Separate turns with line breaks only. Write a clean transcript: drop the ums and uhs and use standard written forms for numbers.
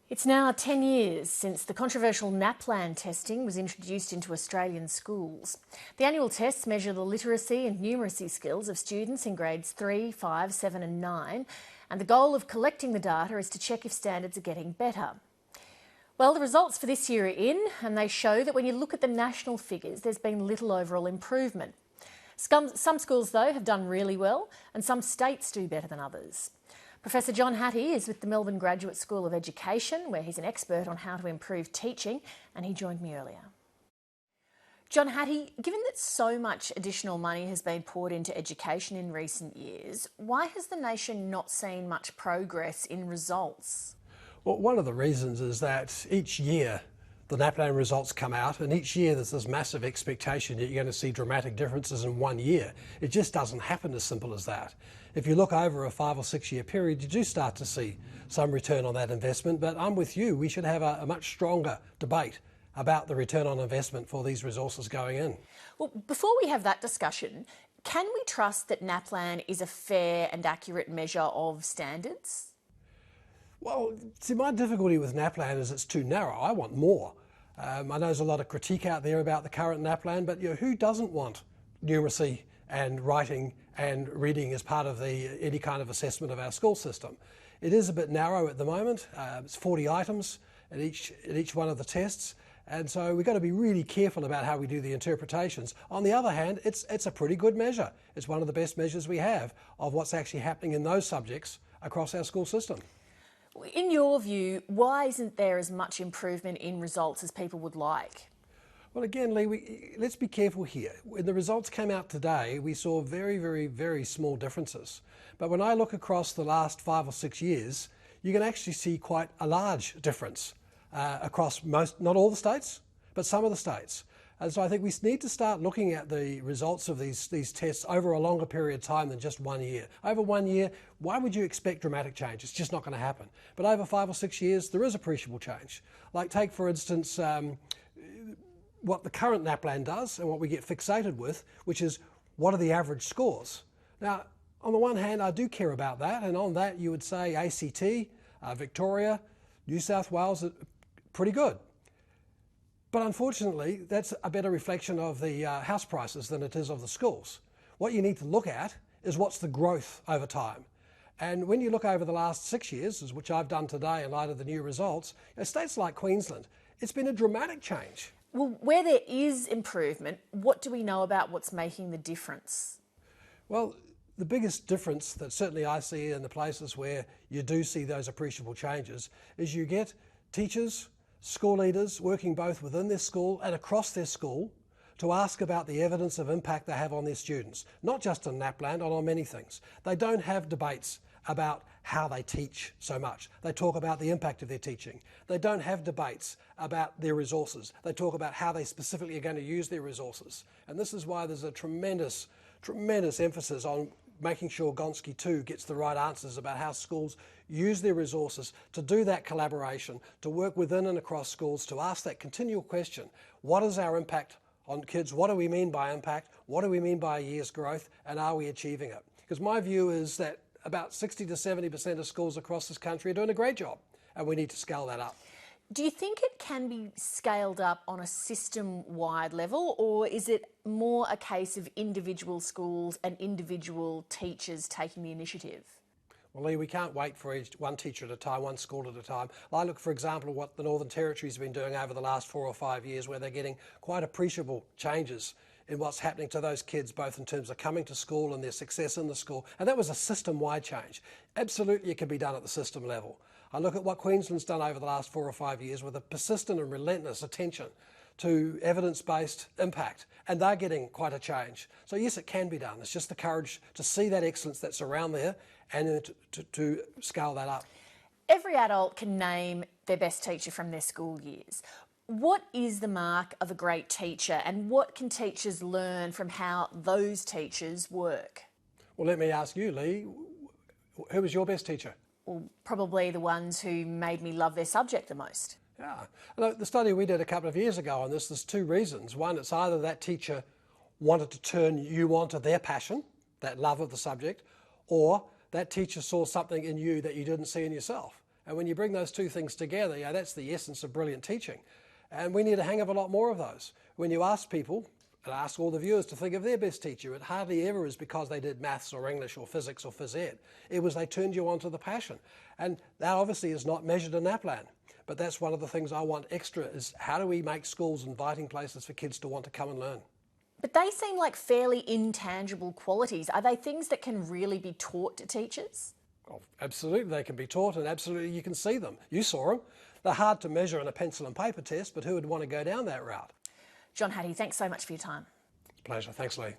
It's now 10 years since the controversial NAPLAN testing was introduced into Australian schools. The annual tests measure the literacy and numeracy skills of students in grades 3, 5, 7 and 9, and the goal of collecting the data is to check if standards are getting better. Well, the results for this year are in, and they show that when you look at the national figures, there's been little overall improvement. Some schools, though, have done really well, and some states do better than others. Professor John Hattie is with the Melbourne Graduate School of Education, where he's an expert on how to improve teaching, and he joined me earlier. John Hattie, given that so much additional money has been poured into education in recent years, why has the nation not seen much progress in results?
Well, one of the reasons is that each year the NAPLAN results come out, and each year there's this massive expectation that you're going to see dramatic differences in 1 year. It just doesn't happen as simple as that. If you look over a 5 or 6 year period, you do start to see some return on that investment, but I'm with you, we should have a much stronger debate about the return on investment for these resources going in.
Well, before we have that discussion, can we trust that NAPLAN is a fair and accurate measure of standards?
Well, see, my difficulty with NAPLAN is it's too narrow. I want more. I know there's a lot of critique out there about the current NAPLAN, but who doesn't want numeracy and writing and reading as part of any kind of assessment of our school system? It is a bit narrow at the moment. It's 40 items at each one of the tests, and so we've got to be really careful about how we do the interpretations. On the other hand, it's a pretty good measure. It's one of the best measures we have of what's actually happening in those subjects across our school system.
In your view, why isn't there as much improvement in results as people would like?
Well, again, Leigh, let's be careful here. When the results came out today, we saw very, very, very small differences. But when I look across the last 5 or 6 years, you can actually see quite a large difference across not all the states, but some of the states. And so I think we need to start looking at the results of these tests over a longer period of time than just 1 year. Over 1 year, why would you expect dramatic change? It's just not going to happen. But over 5 or 6 years, there is appreciable change. Like take, for instance, what the current NAPLAN does and what we get fixated with, which is what are the average scores? Now, on the one hand, I do care about that, and on that you would say ACT, Victoria, New South Wales are pretty good. But unfortunately, that's a better reflection of the house prices than it is of the schools. What you need to look at is what's the growth over time. And when you look over the last 6 years, which I've done today in light of the new results, states like Queensland, it's been a dramatic change.
Well, where there is improvement, what do we know about what's making the difference?
Well, the biggest difference that certainly I see in the places where you do see those appreciable changes is you get teachers, school leaders working both within their school and across their school to ask about the evidence of impact they have on their students, not just on NAPLAN, but on many things. They don't have debates about how they teach so much. They talk about the impact of their teaching. They don't have debates about their resources. They talk about how they specifically are going to use their resources. And this is why there's a tremendous emphasis on making sure Gonski 2 gets the right answers about how schools use their resources to do that collaboration, to work within and across schools, to ask that continual question, what is our impact on kids? What do we mean by impact? What do we mean by a year's growth? And are we achieving it? Because my view is that about 60 to 70% of schools across this country are doing a great job, and we need to scale that up.
Do you think it can be scaled up on a system-wide level, or is it more a case of individual schools and individual teachers taking the initiative?
Well, Leigh, we can't wait for one teacher at a time, one school at a time. I look, for example, at what the Northern Territory has been doing over the last 4 or 5 years, where they're getting quite appreciable changes in what's happening to those kids, both in terms of coming to school and their success in the school. And that was a system-wide change. Absolutely, it can be done at the system level. I look at what Queensland's done over the last 4 or 5 years with a persistent and relentless attention to evidence-based impact, and they're getting quite a change. So yes, it can be done. It's just the courage to see that excellence that's around there and to scale that up.
Every adult can name their best teacher from their school years. What is the mark of a great teacher, and what can teachers learn from how those teachers work?
Well, let me ask you, Leigh, who was your best teacher?
Well, probably the ones who made me love their subject the most.
Yeah. Look, the study we did a couple of years ago on this, there's 2 reasons. One, it's either that teacher wanted to turn you on to their passion, that love of the subject, or that teacher saw something in you that you didn't see in yourself. And when you bring those two things together, that's the essence of brilliant teaching. And we need a hang of a lot more of those. When you ask people, and ask all the viewers to think of their best teacher, it hardly ever is because they did maths or English or physics or phys ed. It was they turned you on to the passion. And that obviously is not measured in NAPLAN. But that's one of the things I want extra is how do we make schools inviting places for kids to want to come and learn?
But they seem like fairly intangible qualities. Are they things that can really be taught to teachers?
Oh, absolutely, they can be taught and absolutely you can see them. You saw them. They're hard to measure in a pencil and paper test, but who would want to go down that route?
John Hattie, thanks so much for your time.
Pleasure. Thanks, Leigh.